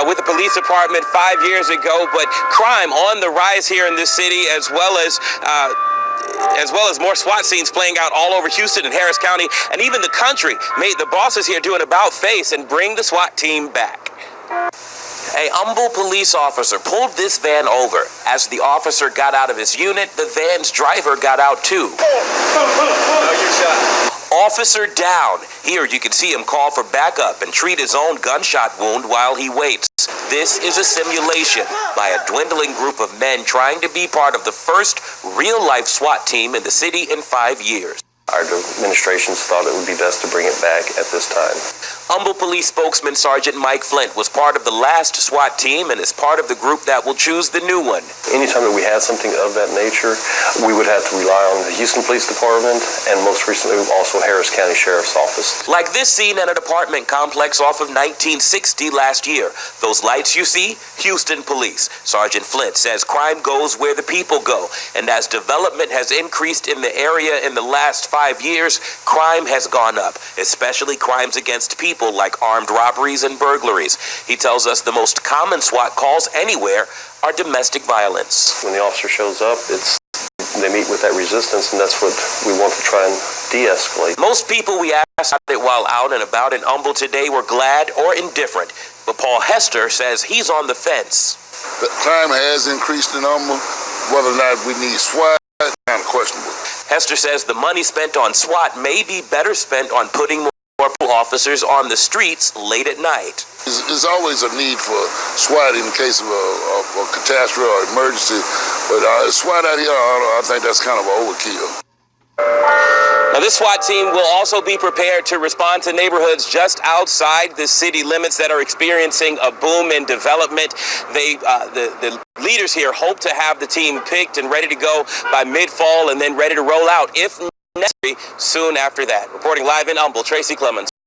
with the police department 5 years ago, but crime on the rise here in this city, as well as more SWAT scenes playing out all over Houston and Harris County, and even the country, made the bosses here do an about-face and bring the SWAT team back. A humble police officer pulled this van over. As the officer got out of his unit, the van's driver got out too. Officer down. Here you can see him call for backup and treat his own gunshot wound while he waits. This is a simulation by a dwindling group of men trying to be part of the first real-life SWAT team in the city in 5 years. Our administrations thought it would be best to bring it back at this time. Humble Police spokesman Sergeant Mike Flint was part of the last SWAT team and is part of the group that will choose the new one. Anytime that we had something of that nature, we would have to rely on the Houston Police Department and most recently also Harris County Sheriff's Office. Like this scene at an apartment complex off of 1960 last year. Those lights you see? Houston Police. Sergeant Flint says crime goes where the people go, and as development has increased in the area in the last 5 years, crime has gone up, especially crimes against people like armed robberies and burglaries. He tells us the most common SWAT calls anywhere are domestic violence. When the officer shows up, they meet with that resistance, and that's what we want to try and de-escalate. Most people we asked about it while out and about in Humble today were glad or indifferent, but Paul Hester says he's on the fence. The crime has increased in Humble. Whether or not we need SWAT, kind of questionable. Hester says the money spent on SWAT may be better spent on putting more officers on the streets late at night. There's always a need for SWAT in case of a catastrophe or emergency, but SWAT out here, I think that's kind of an overkill. Now, this SWAT team will also be prepared to respond to neighborhoods just outside the city limits that are experiencing a boom in development. The leaders here hope to have the team picked and ready to go by mid-fall and then ready to roll out, if necessary, soon after that. Reporting live in Humble, Tracy Clemens.